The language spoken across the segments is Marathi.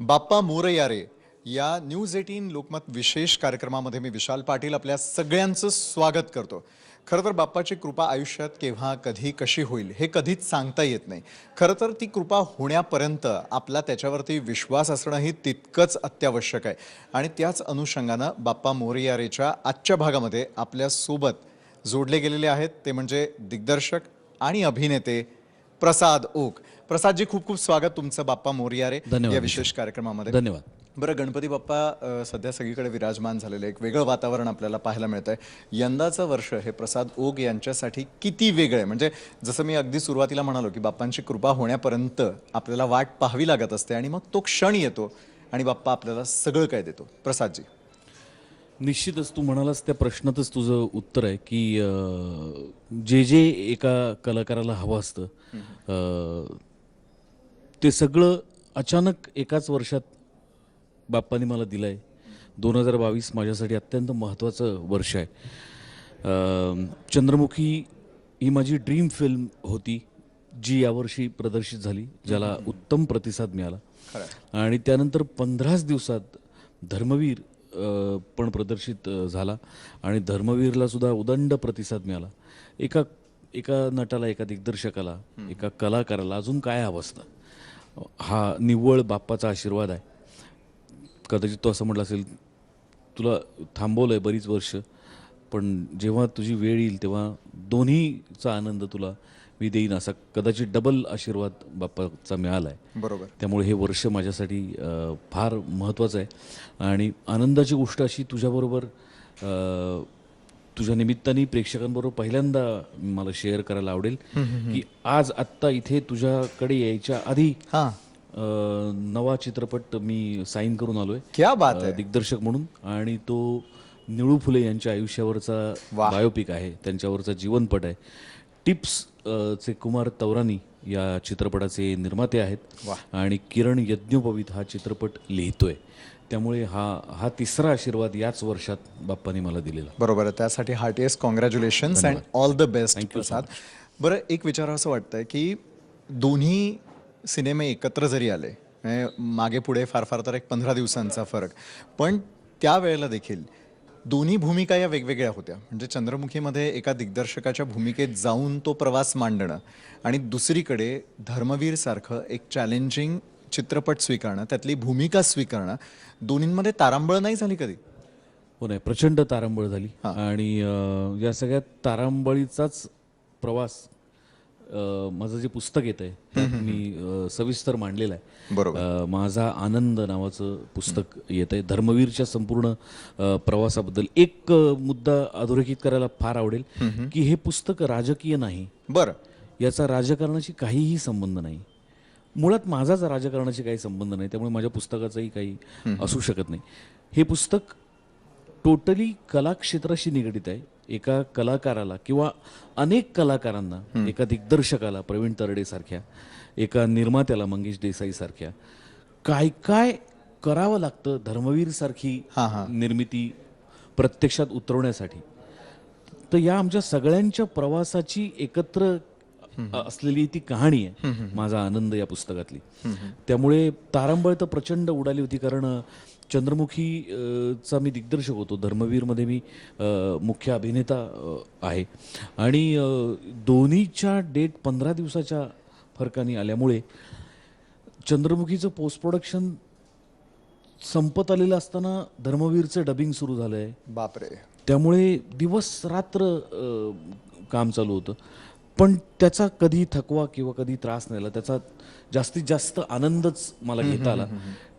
बाप्पा मोरया रे या न्यूज 18 लोकमत विशेष कार्यक्रमामध्ये मी विशाल पाटील आपल्या सगळ्यांचं स्वागत करतो. खरं तर बाप्पाची कृपा आयुष्यात केव्हा कधी कशी होईल हे कधीच सांगता येत नाही. खरं तर ती कृपा होण्यापर्यंत आपला त्याच्यावरती विश्वास असणंही तितकंच अत्यावश्यक आहे. आणि त्याच अनुषंगानं बाप्पा मोरया रेच्या आजच्या भागामध्ये आपल्यासोबत जोडले गेलेले आहेत ते म्हणजे दिग्दर्शक आणि अभिनेते प्रसाद ओक. प्रसादजी, खूप खूप स्वागत तुमचं बाप्पा मोरया रे या विशेष कार्यक्रमामध्ये. धन्यवाद. बरं, गणपती बाप्पा सध्या सगळीकडे विराजमान झालेले एक वेगळं वातावरण आपल्याला पाहायला मिळतंय. यंदाचं वर्ष हे प्रसाद ओक यांच्यासाठी किती वेगळं आहे? म्हणजे जसं मी अगदी सुरुवातीला म्हणालो की बाप्पांची कृपा होण्यापर्यंत आपल्याला वाट पाहावी लागत असते आणि मग तो क्षण येतो आणि बाप्पा आपल्याला सगळं काय देतो. प्रसादजी, निश्चितच तू म्हणालास त्या प्रश्नातच तुझं उत्तर आहे की जे एका कलाकाराला हवं असतं ते सगळं अचानक एकाच वर्षात बाप्पाने मला दिलं आहे. 2022 माझ्यासाठी अत्यंत महत्त्वाचं वर्ष आहे. चंद्रमुखी ही माझी ड्रीम फिल्म होती जी यावर्षी प्रदर्शित झाली, ज्याला उत्तम प्रतिसाद मिळाला. आणि त्यानंतर 15च दिवसात धर्मवीर पण प्रदर्शित झाला आणि धर्मवीरला सुद्धा उदंड प्रतिसाद मिळाला. एका नटाला, एका दिग्दर्शकाला, एका कलाकाराला अजून काय हवं असतं? हा निव्वळ बाप्पाचा आशीर्वाद आहे. कदाचित तो असं म्हटलं असेल, तुला थांबवलं आहे बरीच वर्ष, पण जेव्हा तुझी वेळ येईल तेव्हा दोन्हीचा आनंद तुला मी देईन, असा कदाचित डबल आशीर्वाद बाप्पाचा मिळाला आहे. बरोबर. त्यामुळे हे वर्ष माझ्यासाठी फार महत्त्वाचं आहे. आणि आनंदाची गोष्ट अशी, तुझ्याबरोबर तुझ्या निमित्ताने प्रेक्षकांबरोबर पहिल्यांदा मला शेअर करायला आवडेल की आज आत्ता इथे तुझ्याकडे यायच्या आधी नवा चित्रपट मी साईन करून आलोय. क्या बात आहे. दिग्दर्शक म्हणून. आणि तो निळू फुले यांच्या आयुष्यावरचा बायोपिक आहे, त्यांच्यावरचा जीवनपट आहे. टिप्स चे कुमार तौरानी या चित्रपटाचे निर्माते आहेत आणि किरण यज्ञोपवीत हा चित्रपट लिहितोय. त्यामुळे हा तिसरा आशीर्वाद याच वर्षात बाप्पाने मला दिलेला. बरोबर आहे. त्यासाठी heartiest congratulations and all the best Prasad. बरं, एक विचार असं वाटतंय की दोन्ही सिनेमे एकत्र जरी आले, मागे पुढे फार फार तर एक 15 दिवसांचा फरक, पण त्यावेळेला देखील दोन्ही भूमिका या वेगवेगळ्या होत्या. म्हणजे चंद्रमुखीमध्ये एका दिग्दर्शकाच्या भूमिकेत जाऊन तो प्रवास मांडणं आणि दुसरीकडे धर्मवीरसारखं एक चॅलेंजिंग चित्रपट स्वीकारणं, त्यातली भूमिका स्वीकारणं, दोन्हींमध्ये तारांबळ नाही झाली कधी? हो, नाही, प्रचंड तारांबळ झाली. आणि या सगळ्या तारांबळीचाच प्रवास माझं जे पुस्तक येत आहे त्यात मी सविस्तर मांडलेलं आहे. बरोबर. माझा आनंद नावाचं पुस्तक येत आहे. धर्मवीरच्या संपूर्ण प्रवासाबद्दल एक मुद्दा अधोरेखित करायला फार आवडेल की हे पुस्तक राजकीय नाही. बरं. याचा राजकारणाशी काहीही संबंध नाही. मुळात माझाच राजकारणाशी काही संबंध नाही, त्यामुळे माझ्या पुस्तकाचाही काही असू शकत नाही. हे पुस्तक टोटली कलाक्षेत्राशी निगडित आहे. एका कलाकाराला किंवा अनेक कलाकारांना, एका दिग्दर्शकाला प्रवीण तरडे सारख्या, एका निर्मात्याला मंगेश देसाई सारख्या, काय काय करावं लागतं धर्मवीर सारखी निर्मिती प्रत्यक्षात उतरवण्यासाठी. तर या आमच्या सगळ्यांच्या प्रवासाची एकत्र असलेली ती कहाणी आहे माझा आनंद या पुस्तकातली. त्यामुळे तारांबळ तर प्रचंड उडाली होती, कारण चंद्रमुखी चा मी दिग्दर्शक होतो, धर्मवीरमध्ये मी मुख्य अभिनेता आहे. आणि दोन्हीच्या डेट 15 दिवसाच्या फरकाने आल्यामुळे चंद्रमुखीचं पोस्ट प्रोडक्शन संपत आलेलं असताना धर्मवीरचं डबिंग सुरू झालं आहे. बापरे. त्यामुळे दिवस रात्र काम चालू होतं. पण त्याचा कधी थकवा किंवा कधी त्रास नाही आला. त्याचा जास्तीत जास्त आनंदच मला घेता आला,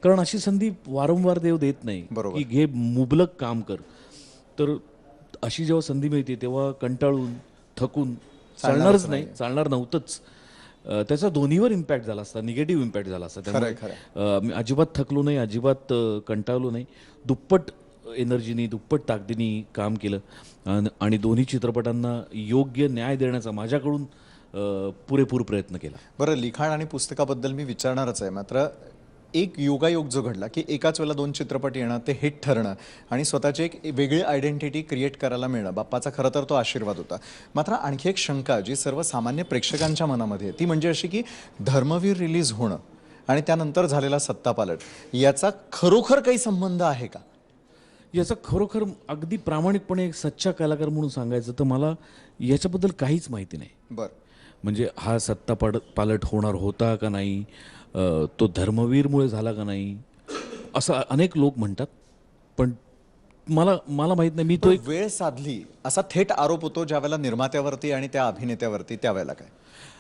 कारण अशी संधी वारंवार देव देत नाही की घे मुबलक काम कर. तर अशी जेव्हा संधी मिळते तेव्हा कंटाळून थकून चालणारच नाही, चालणार नव्हतंच. त्याचा दोन्हीवर इम्पॅक्ट झाला असता, निगेटिव्ह इम्पॅक्ट झाला असता. त्यामुळे मी अजिबात थकलो नाही, अजिबात कंटाळलो नाही. दुप्पट एनर्जीनी, दुप्पट ताकदीने काम केलं आणि दोन्ही चित्रपटांना योग्य न्याय देण्याचा माझ्याकडून पुरेपूर प्रयत्न केला. बरं, लिखाण आणि पुस्तकाबद्दल मी विचारणारच आहे. मात्र एक योगायोग जो घडला की एकाच वेळेला 2 चित्रपट येणं, ते हिट ठरणं आणि स्वतःची एक वेगळी आयडेंटिटी क्रिएट करायला मिळणं, बाप्पाचा खरं तर तो आशीर्वाद होता. मात्र आणखी एक शंका जी सर्वसामान्य प्रेक्षकांच्या मनामध्ये आहे ती म्हणजे अशी की धर्मवीर रिलीज होणं आणि त्यानंतर झालेला सत्तापालट याचा खरोखर काही संबंध आहे का? याचा खरोखर अगदी प्रामाणिकपणे एक सच्चा कलाकार म्हणून सांगायचं तर मला याच्याबद्दल काहीच माहिती नाही. बर. म्हणजे हा पालट होणार होता का नाही, तो धर्मवीरमुळे झाला का नाही, असं अनेक लोक म्हणतात. पण मला मला माहीत नाही. मी तो एक वेळ साधली असा थेट आरोप होतो ज्या वेळेला निर्मात्यावरती आणि त्या अभिनेत्यावरती, त्यावेळेला काय?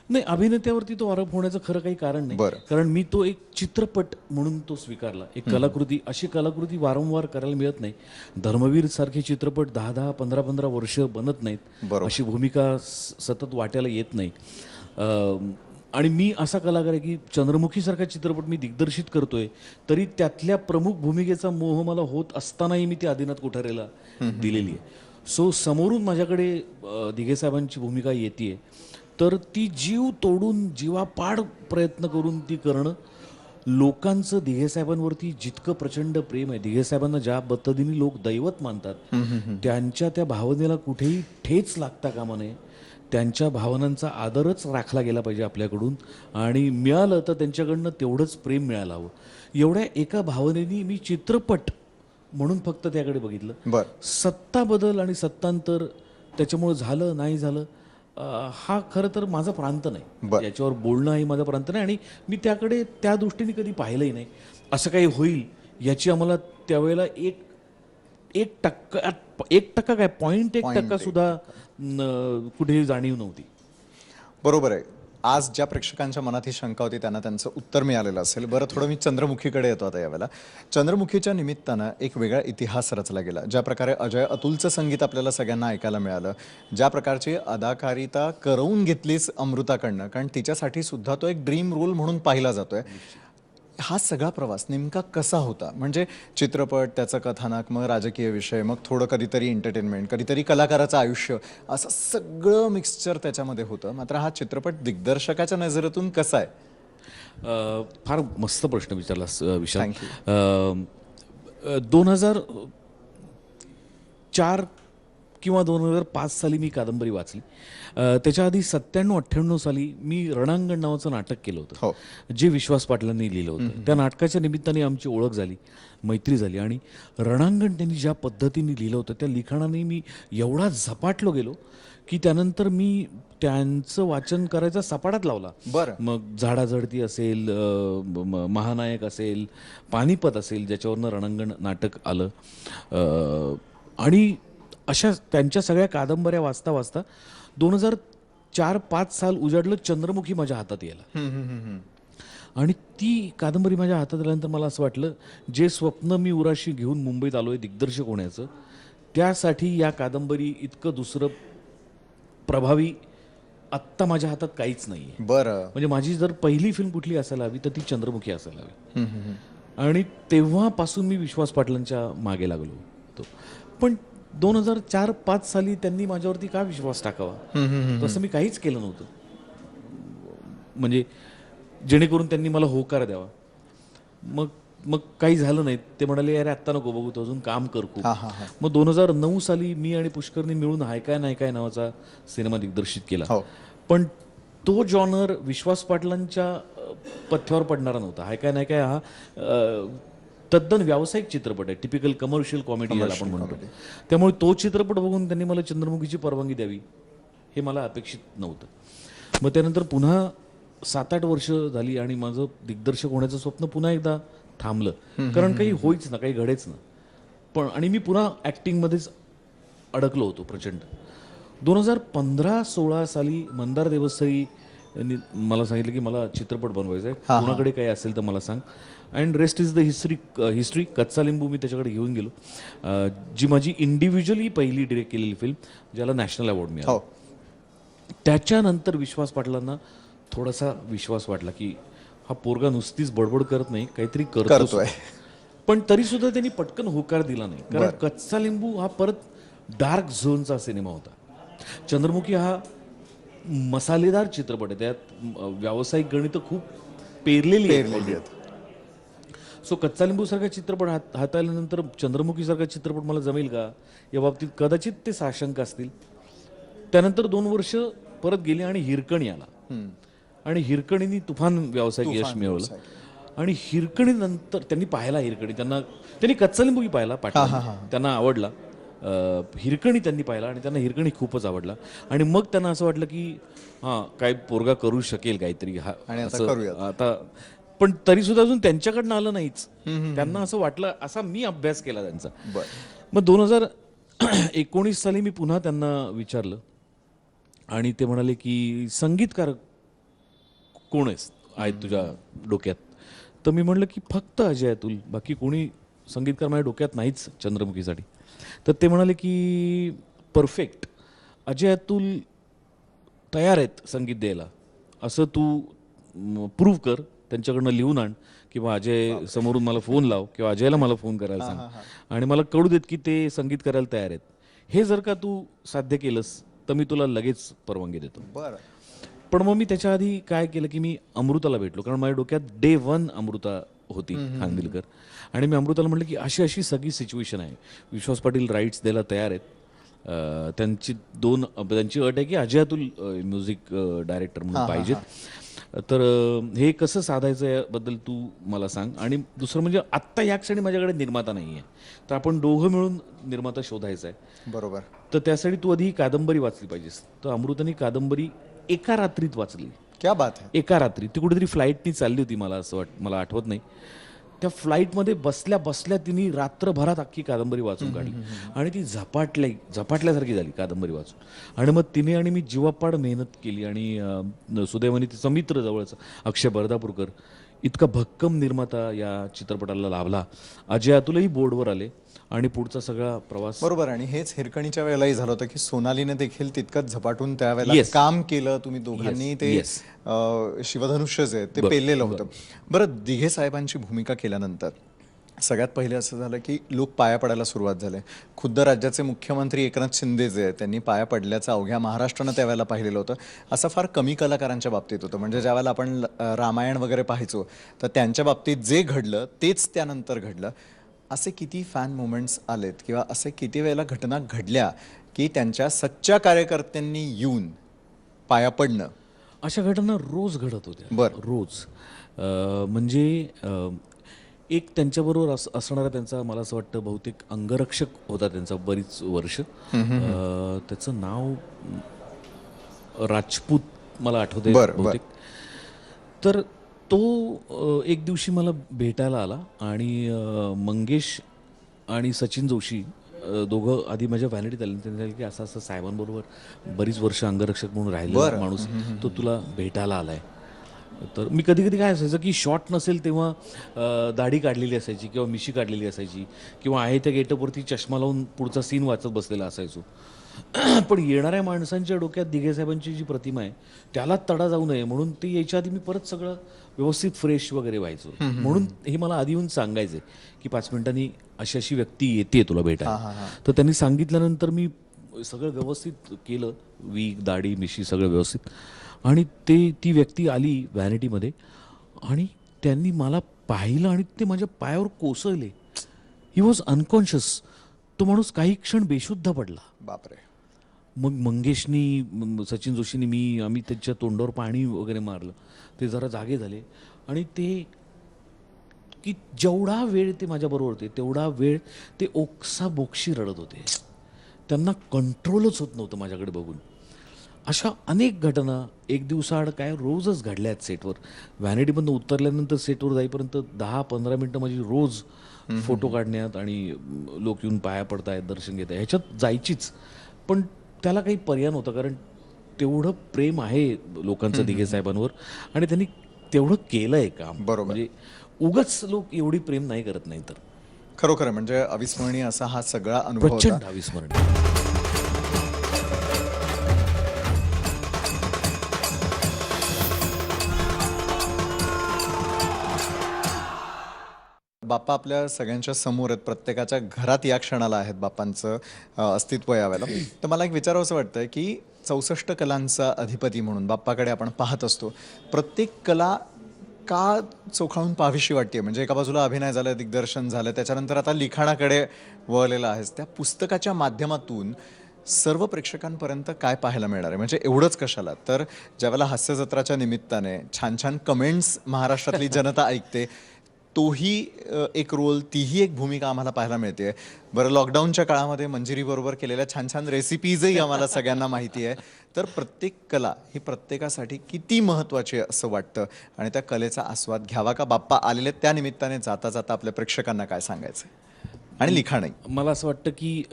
नाही, अभिनेत्यावरती तो आरोप होण्याचं खरं काही कारण नाही. बरं. कारण मी तो एक चित्रपट म्हणून तो स्वीकारला, एक कलाकृती. अशी कलाकृती वारंवार करायला मिळत नाही. धर्मवीर सारखे चित्रपट 10-10, 15-15 वर्ष बनत नाहीत. बरोबर. अशी भूमिका सतत वाट्याला येत नाही. आणि मी असा कलाकार आहे की चंद्रमुखीसारखा चित्रपट मी दिग्दर्शित करतोय तरी त्यातल्या प्रमुख भूमिकेचा मोह मला होत असतानाही मी ती आदिनाथ कोठारेला दिलेली आहे. सो समोरून माझ्याकडे दिघे साहेबांची भूमिका येते, तर ती जीव तोडून जीवापाड प्रयत्न करून ती करणं. लोकांचं दिघे साहेबांवरती जितकं प्रचंड प्रेम आहे, दिघे साहेबांना ज्या पद्धतीने लोक दैवत मानतात, त्यांच्या त्या भावनेला कुठेही ठेच लागता कामा नये. त्यांच्या भावनांचा आदरच राखला गेला पाहिजे आपल्याकडून, आणि मिळालं तर त्यांच्याकडनं तेवढंच प्रेम मिळायला हवं. एवढ्या एका भावनेनी मी चित्रपट म्हणून फक्त त्याकडे बघितलं. बर. सत्ता बदल आणि सत्तांतर त्याच्यामुळे झालं नाही झालं, हा खरं तर माझा प्रांत नाही. बरं. याच्यावर बोलणं ही माझा प्रांत नाही, आणि मी त्याकडे त्या दृष्टीने कधी पाहिलंही नाही. असं काही होईल याची आम्हाला त्यावेळेला एक टक्का काय 0.1% सुद्धा कुठेही जाणीव नव्हती. बरोबर आहे. आज ज्या प्रेक्षकांच्या मनात ही शंका होती त्यांना त्यांचं उत्तर मिळालेलं असेल. बरं, थोडं मी चंद्रमुखीकडे येतो आता यावेळेला. चंद्रमुखीच्या निमित्तानं एक वेगळा इतिहास रचला गेला. ज्या प्रकारे अजय अतुलचं संगीत आपल्याला सगळ्यांना ऐकायला मिळालं, ज्या प्रकारची अदाकारिता करवून घेतलीच अमृताकडनं, कारण तिच्यासाठी सुद्धा तो एक ड्रीम रोल म्हणून पाहिला जातोय. हा सगळा प्रवास नेमका कसा होता? म्हणजे चित्रपट, त्याचं कथानक, मग राजकीय विषय, मग थोडं कधीतरी एंटरटेनमेंट, कधीतरी कलाकाराचं आयुष्य, असं सगळं मिक्सचर त्याच्यामध्ये होतं. मात्र हा चित्रपट दिग्दर्शकाच्या नजरेतून कसा आहे? फार मस्त प्रश्न विचारलास विशाल. थँक्यू. 2004 किंवा 2005 साली मी कादंबरी वाचली. त्याच्या आधी 97-98 साली मी रणांगण नावाचं नाटक केलं होतं, हो. जे विश्वास पाटलांनी लिहिलं होतं. त्या नाटकाच्या निमित्ताने आमची ओळख झाली, मैत्री झाली, आणि रणांगण त्यांनी ज्या पद्धतीने लिहिलं होतं त्या लिखाणाने मी एवढा झपाटलो गेलो की त्यानंतर मी त्यांचं वाचन करायचा सपाटात लावला. बरं. मग झाडाझडती असेल, महानायक असेल, पानिपत असेल, ज्याच्यावरनं रणांगण नाटक आलं, आणि अशा त्यांच्या सगळ्या कादंबऱ्या वाचता वाचता 2004-05 साल उजाडलं. चंद्रमुखी माझ्या हातात यायला, आणि ती कादंबरी माझ्या हातात आल्यानंतर मला असं वाटलं, जे स्वप्न मी उराशी घेऊन मुंबईत आलोय दिग्दर्शक होण्याचं, त्यासाठी या कादंबरी इतकं दुसरं प्रभावी आत्ता माझ्या हातात काहीच नाही. बरं. म्हणजे माझी जर पहिली फिल्म कुठली असायला हवी तर ती चंद्रमुखी असायला हवी. आणि तेव्हापासून मी विश्वास पाटलांच्या मागे लागलो होतो. पण 2004-05 साली त्यांनी माझ्यावरती का विश्वास टाकावा, तसं मी काहीच केलं नव्हतं. म्हणजे जेणेकरून त्यांनी मला होकार द्यावा. मग काही झालं नाही. ते म्हणाले, अरे आत्ता नको बघू, तो अजून काम कर खूप. मग 2009 साली मी आणि पुष्करनी मिळून हाय काय नाही काय नावाचा सिनेमा दिग्दर्शित केला. हो. पण तो जॉनर विश्वास पाटलांच्या पथ्यावर पडणारा नव्हता. हाय काय नाही काय हा तद्दन व्यावसायिक चित्रपट आहे, टिपिकल कमर्शियल कॉमेडी याला आपण म्हणतो. त्यामुळे तो चित्रपट बघून त्यांनी मला चंद्रमुखीची परवानगी द्यावी हे मला अपेक्षित नव्हतं. मग त्यानंतर पुन्हा 7-8 वर्ष झाली आणि माझं दिग्दर्शक होण्याचं स्वप्न पुन्हा एकदा थांबलं, कारण काही होईच ना, काही घडेच ना. पण आणि मी पुन्हा ॲक्टिंगमध्येच अडकलो होतो प्रचंड. 2015-16 साली मंदार देवस्थळी यांनी मला सांगितलं की मला चित्रपट बनवायचा आहे, कुणाकडे काही असेल तर मला सांग. And rest is the history. कच्चा लिंबू मी त्याच्याकडे घेऊन गेलो, जी माझी इंडिव्हिज्युअली पहिली डिरेक्ट केलेली फिल्म, ज्याला नॅशनल अवॉर्ड मिळाला. त्याच्यानंतर विश्वास पाटलांना थोडासा विश्वास वाटला की हा पोरगा नुसतीच बडबड करत नाही, काहीतरी करतोय. पण तरी सुद्धा त्यांनी पटकन होकार दिला नाही, कारण कच्चा लिंबू हा परत डार्क झोनचा सिनेमा होता. चंद्रमुखी हा मसालेदार चित्रपट आहे, त्यात व्यावसायिक गणितं खूप पेरलेली आहेत. सो कच्चा लिंबू सारखा चित्रपट हाताळल्यानंतर चंद्रमुखी सारखा चित्रपट मला जमेल का या बाबतीत कदाचित ते साशंक असतील. त्यानंतर 2 वर्ष परत गेली आणि हिरकणी आला, आणि हिरकणीनी तुफान व्यावसायिक यश मिळवलं. आणि हिरकणीनंतर त्यांनी पाहिला हिरकणी, त्यांनी कच्चा लिंबूही पाहिला पाठला, त्यांना आवडला. हिरकणी त्यांनी पाहिला आणि त्यांना हिरकणी खूपच आवडला. आणि मग त्यांना असं वाटलं की हां, काय पोरगा करू शकेल काहीतरी हा, आणि आता असं करूयात. आता. पण तरी सुद्धा अजून त्यांच्याकडनं आलं नाहीच. त्यांना असं वाटलं, असा मी अभ्यास केला त्यांचा. बरं. मग 2019 साली मी पुन्हा त्यांना विचारलं आणि ते म्हणाले की संगीतकार कोण आहेत तुझ्या डोक्यात? तर मी म्हणलं की फक्त अजय अतुल, बाकी कोणी संगीतकार माझ्या डोक्यात नाहीच चंद्रमुखीसाठी. तर ते म्हणाले की परफेक्ट, अजय अतुल तयार आहेत संगीत द्यायला, असं तू प्रूव्ह कर, त्यांच्याकडनं लिहून आण किंवा अजय समोरून मला फोन लाव किंवा अजयला मला फोन करायला सांग आणि मला कळू देत की ते संगीत करायला तयार आहेत. हे जर का तू साध्य केलंस तर मी तुला लगेच परवानगी देतो. बरं. पण मग मी त्याच्या आधी काय केलं की मी अमृताला भेटलो, कारण माझ्या डोक्यात डे 1 अमृता होती खानविलकर. आणि मी अमृताला म्हटलं की अशी अशी सगळी सिच्युएशन आहे, विश्वास पाटील राईट्स द्यायला तयार आहेत, त्यांची अट आहे की अजय अतुल म्युझिक डायरेक्टर म्हणून पाहिजेत. तर हे कसं साधायचं याबद्दल तू मला सांग. आणि दुसरं म्हणजे आत्ता या क्षणी माझ्याकडे निर्माता नाही आहे, तर आपण दोघं मिळून निर्माता शोधायचा आहे. बरोबर. तर त्यासाठी तू आधी ही कादंबरी वाचली पाहिजेस. तर अमृताने कादंबरी एका रात्रीत वाचली. क्या बात आहे. एका रात्री. ती कुठेतरी फ्लाईटनी चालली होती, मला आठवत नाही. त्या फ्लाईटमध्ये बसल्या बसल्या तिने रात्रभरात अख्खी कादंबरी वाचून काढली आणि ती झपाटल्यासारखी झाली कादंबरी वाचून. आणि मग तिने आणि मी जीवापाड मेहनत केली आणि सुदैवाने तिचा मित्र जवळचा अक्षय बर्दापूरकर इतका भक्कम निर्माता या चित्रपटाला लाभला. अजय अतुलही बोर्डवर आले आणि पुढचा सगळा प्रवास. बरोबर. आणि हेच हिरकणीच्या वेळेलाही झालं होतं की सोनालीने देखील तितकंच झपाटून त्यावेळेला Yes. काम केलं. तुम्ही दोघांनी ते Yes. शिवधनुष्य जे आहे ते पेललेलं होतं. बरं, दिघे साहेबांची भूमिका केल्यानंतर सगळ्यात पहिले असं झालं की लोक पाया पडायला सुरुवात झाले. खुद्द राज्याचे मुख्यमंत्री एकनाथ शिंदे जे आहेत त्यांनी पाया पडल्याचं अवघ्या महाराष्ट्रानं त्यावेळेला पाहिलेलं होतं. असं फार कमी कलाकारांच्या बाबतीत होतं. म्हणजे ज्यावेळेला आपण रामायण वगैरे पाहायचो तर त्यांच्या बाबतीत जे घडलं तेच त्यानंतर घडलं. असे किती फॅन मुमेंट्स आलेत किंवा असे किती वेळेला घटना घडल्या की त्यांच्या सच्च्या कार्यकर्त्यांनी येऊन पाया पडणं? अशा घटना रोज घडत होत्या. बरं. रोज. म्हणजे एक त्यांच्याबरोबर असणारा त्यांचा, मला असं वाटतं बहुतेक अंगरक्षक होता त्यांचा बरीच वर्ष. त्याचं नाव राजपूत मला आठवतंय बहुतेक. तर तो एक दिवशी मला भेटायला आला आणि मंगेश आणि सचिन जोशी दोघं आधी माझ्या व्हॅनिटीत आले. त्यांनी सांगितलं की असं असं साहेबांबरोबर बरीच वर्ष अंगरक्षक म्हणून राहिलेला माणूस तो तुला भेटायला आलाय. तर मी कधी कधी काय असायचं की शॉट नसेल तेव्हा दाढी काढलेली असायची किंवा मिशी काढलेली असायची किंवा आहे त्या गेटअपवरती चष्मा लावून पुढचा सीन वाचत बसलेला असायचो. पण येणाऱ्या माणसांच्या डोक्यात दिघे साहेबांची जी प्रतिमा आहे त्याला तडा जाऊ नये म्हणून ते यायच्या आधी मी परत सगळं व्यवस्थित फ्रेश वगैरे व्हायचो. म्हणून हे मला आधी येऊन सांगायचे की 5 मिनिटांनी अशी अशी व्यक्ती येते तुला भेटायला. तर त्यांनी सांगितल्यानंतर मी सगळं व्यवस्थित केलं, वीक दाढी मिशी सगळं व्यवस्थित. आणि ती व्यक्ती आली व्हॅनिटीमध्ये आणि त्यांनी मला पाहिलं आणि ते माझ्या पायावर कोसळले. He was unconscious. तो माणूस काही क्षण बेशुद्ध पडला. बापरे. मग मंगेशनी, सचिन जोशीनी, आम्ही त्याच्या तोंडावर पाणी वगैरे मारलं. ते जरा जागे झाले आणि ते की जेवढा वेळ ते माझ्याबरोबर होते तेवढा वेळ ते ओक्साबोक्शी रडत होते. त्यांना कंट्रोलच होत नव्हतं माझ्याकडे बघून. अशा अनेक घटना एक दिवसाआड काय रोजच घडल्या आहेत सेटवर. व्हॅनिटीमधून उतरल्यानंतर सेटवर जाईपर्यंत 10-15 मिनटं माझी रोज फोटो काढण्यात आणि लोक येऊन पाया पडतायत, दर्शन घेत आहे ह्याच्यात जायचीच. पण त्याला काही पर्याय नव्हता, कारण तेवढं प्रेम आहे लोकांचं दिघे साहेबांवर आणि त्यांनी तेवढं केलं आहे काम. बरोबर. म्हणजे उगाच लोक एवढी प्रेम नाही करत. नाही तर खरोखर म्हणजे अविस्मरणीय असा हा सगळा अनुभव होता. प्रचंड अविस्मरणीय. बाप्पा आपल्या सगळ्यांच्या समोर आहेत, प्रत्येकाच्या घरात या क्षणाला आहेत बाप्पांचं अस्तित्व यावेळेला. तर मला एक विचारावंसं वाटतं की 64 कलांचा अधिपती म्हणून बाप्पाकडे आपण पाहत असतो. प्रत्येक कला का चोखाळून पाहावीशी वाटते? म्हणजे एका बाजूला अभिनय झालं, दिग्दर्शन झालं, त्याच्यानंतर आता लिखाणाकडे वळलेला आहेस. त्या पुस्तकाच्या माध्यमातून सर्व प्रेक्षकांपर्यंत काय पाहायला मिळणार आहे? म्हणजे एवढंच कशाला, तर ज्यावेळेला हास्य जत्राच्या निमित्ताने छान छान कमेंट्स महाराष्ट्रातली जनता ऐकते, तोही एक रोल, तीही एक भूमिका आम्हाला पाहायला मिळते. बरं, लॉकडाऊनच्या काळामध्ये मंजिरीबरोबर केलेल्या छान छान रेसिपीजही आम्हाला सगळ्यांना माहिती आहे. तर प्रत्येक कला ही प्रत्येकासाठी किती महत्त्वाची आहे असं वाटतं आणि त्या कलेचा आस्वाद घ्यावा का? बाप्पा आलेले त्या निमित्ताने जाता जाता आपल्या प्रेक्षकांना काय सांगायचं आणि लिखाणही? मला असं वाटतं की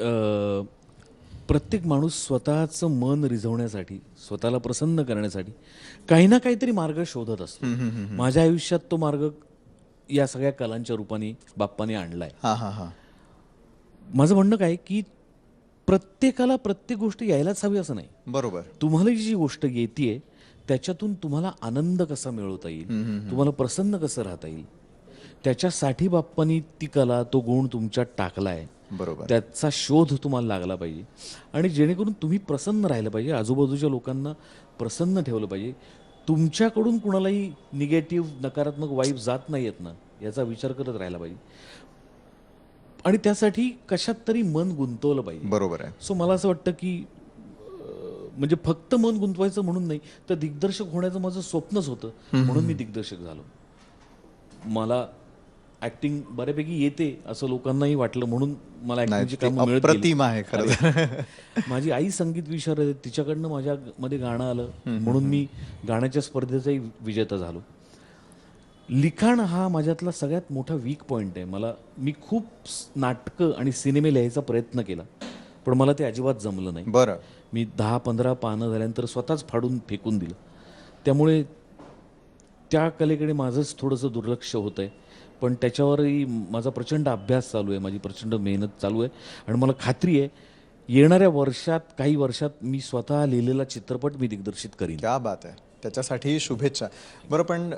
प्रत्येक माणूस स्वतःचं मन रिझवण्यासाठी, स्वतःला प्रसन्न करण्यासाठी काही ना काहीतरी मार्ग शोधत असतो. माझ्या आयुष्यात तो मार्ग या सगळ्या कलांच्या रूपाने बाप्पाने आणलाय. हां हां हां. माझं म्हणणं काय की प्रत्येकाला प्रत्येक गोष्ट यायलाच हवी असं नाही. बरोबर. तुम्हाला जी गोष्ट येते त्याच्यातून तुम्हाला आनंद कसा मिळवता येईल, तुम्हाला प्रसन्न कसं राहता येईल, त्याच्यासाठी बाप्पानी ती कला, तो गुण तुमच्यात टाकलाय. बरोबर. त्याचा शोध तुम्हाला लागला पाहिजे आणि जेणेकरून तुम्ही प्रसन्न राहिलं पाहिजे, आजूबाजूच्या लोकांना प्रसन्न ठेवलं पाहिजे. तुमच्याकडून कुणालाही निगेटिव्ह, नकारात्मक वाईब जात नाही आहेत ना, याचा विचार करत राहायला पाहिजे आणि त्यासाठी कशात तरी मन गुंतवलं पाहिजे. बरोबर आहे. सो मला असं वाटतं की म्हणजे फक्त मन गुंतवायचं म्हणून नाही, तर दिग्दर्शक होण्याचं माझं स्वप्नच होतं, म्हणून मी दिग्दर्शक झालो. मला ऍक्टिंग बऱ्यापैकी येते असं लोकांनाही वाटलं, म्हणून मला ऍक्टिंगची कामं मिळत गेली. अप्रतिम आहे खरं तर. माझी आई संगीत विशारद आहे, तिच्याकडनं माझ्यामध्ये गाणं आलं, म्हणून मी गाण्याच्या स्पर्धेचाही विजेता झालो. लिखाण हा माझ्यातला सगळ्यात मोठा वीक पॉईंट आहे. मी खूप नाटकं आणि सिनेमे लिहायचा प्रयत्न केला, पण मला ते अजिबात जमलं नाही. बरं. मी 10-15 पानं झाल्यानंतर स्वतःच फाडून फेकून दिलं. त्यामुळे त्या कलेकडे माझंच थोडंसं दुर्लक्ष होतं आहे, पण त्याच्यावरही माझा प्रचंड अभ्यास चालू आहे, माझी प्रचंड मेहनत चालू आहे आणि मला खात्री आहे येणाऱ्या काही वर्षात मी स्वतः लिहिलेला चित्रपट मी दिग्दर्शित करीन. क्या बात आहे. त्याच्यासाठी शुभेच्छा. बरं, पण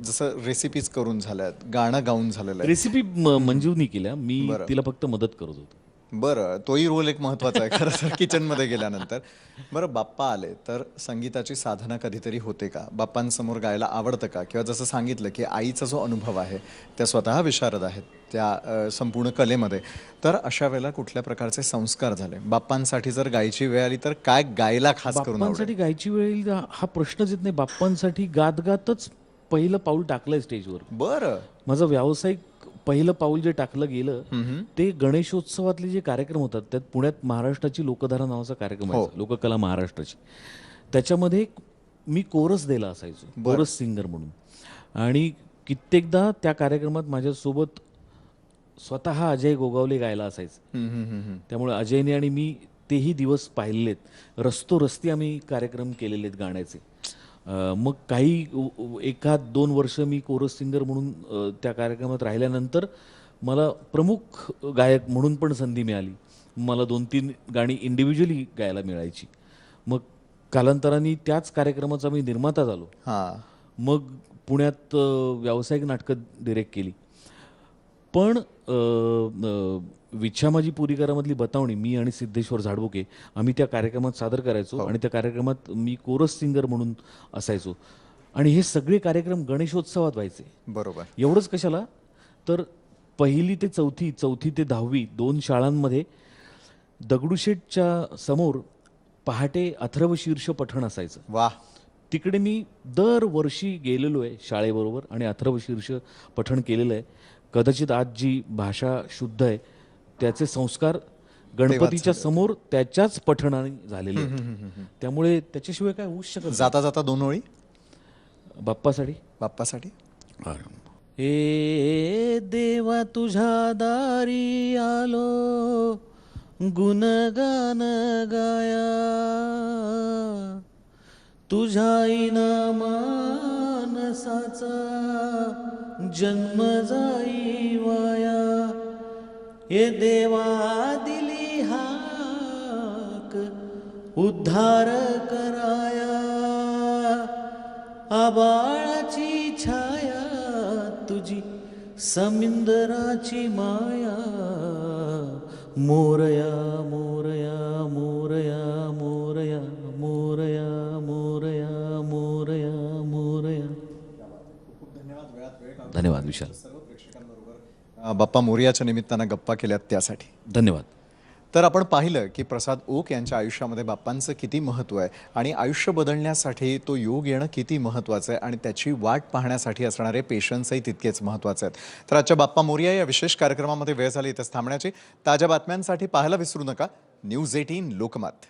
जसं रेसिपीज करून झाल्यात, गाणं गाऊन झालेलं आहे. रेसिपी मंजूनी केल्या, मी तिला फक्त मदत करत होतो. बरं, तोही रोल एक महत्त्वाचा आहे खरं तर किचनमध्ये गेल्यानंतर. बरं, बाप्पा आले तर संगीताची साधना कधीतरी होते का? बाप्पांसमोर गायला आवडतं का? किंवा जसं सांगितलं की आईचा जो अनुभव आहे, त्या स्वतः विशारद आहेत त्या संपूर्ण कलेमध्ये, तर अशा वेळेला कुठल्या प्रकारचे संस्कार झाले? बाप्पांसाठी जर गायची वेळ आली तर काय गायला खास करून आवडेल? बाप्पांसाठी गायची वेळ येईल हा प्रश्नच येत नाही. बाप्पांसाठी गात गातच पहिलं पाऊल टाकलंय स्टेजवर. बरं. माझं व्यावसायिक पहिलं पाऊल जे टाकलं गेलं ते गणेशोत्सवातले जे कार्यक्रम होतात, त्यात पुण्यात महाराष्ट्राची लोकधारा नावाचा कार्यक्रम आहे, लोककला महाराष्ट्राची. त्याच्यामध्ये मी कोरस दिला असायचो, कोरस सिंगर म्हणून. आणि कित्येकदा त्या कार्यक्रमात माझ्यासोबत स्वतः अजय गोगावले गायला असायचे. त्यामुळे अजयने आणि मी तेही दिवस पाहिलेत. रस्ती आम्ही कार्यक्रम केलेले आहेत गाण्याचे. मग काही 1-2 वर्ष मी कोरस सिंगर म्हणून त्या कार्यक्रमात राहिल्यानंतर मला प्रमुख गायक म्हणून पण संधी मिळाली. मला 2-3 गाणी इंडिव्हिज्युअली गायला मिळायची. मग कालांतराने त्याच कार्यक्रमाचा मी निर्माता झालो. मग पुण्यात व्यावसायिक नाटकं डिरेक्ट केली. पण विच्छा माझी पुरी करामधली बतावणी मी आणि सिद्धेश्वर झाडबुके आम्ही त्या कार्यक्रमात सादर करायचो आणि त्या कार्यक्रमात मी कोरस सिंगर म्हणून असायचो. आणि हे सगळे कार्यक्रम गणेशोत्सवात व्हायचे. बरोबर. एवढंच कशाला, तर 1ली ते 4थी, 4थी ते 10वी 2 शाळांमध्ये दगडूशेठच्या समोर पहाटे अथर्वशीर्ष पठण असायचं. वाह. तिकडे मी दरवर्षी गेलेलो आहे शाळेबरोबर आणि अथर्वशीर्ष पठण केलेलं आहे. कदाचित आज जी भाषा शुद्ध आहे त्याचे संस्कार गणपतीच्या समोर त्याच्याच पठणाने झालेले आहेत. त्यामुळे त्याच्याशिवाय काय होऊच शकत नाही. जाता जाता 2 ओळी बाप्पासाठी. ए देवा तुझ्या दारी आलो गुणगान गाया, तुझ्या इनामानसाचा जन्म जाई वाया. ए देवा दिली हाक उद्धार कराया, आबाळाची छाया तुझी समिंदराची माया. मोरया मोरया मोरया मोरया मोरया मोरया मोरया मोरया. धन्यवाद विशाल. बाप्पा मोरयाच्या निमित्तानं गप्पा केल्यात त्यासाठी धन्यवाद. तर आपण पाहिलं की प्रसाद ओक यांच्या आयुष्यामध्ये बाप्पांचं किती महत्त्व आहे आणि आयुष्य बदलण्यासाठी तो योग येणं किती महत्त्वाचं आहे आणि त्याची वाट पाहण्यासाठी असणारे पेशन्सही तितकेच महत्त्वाचे आहेत. तर आजच्या बाप्पा मोरया या विशेष कार्यक्रमामध्ये वेळ झाली इथेच थांबण्याची. ताज्या बातम्यांसाठी पाहायला विसरू नका न्यूज 18 लोकमत.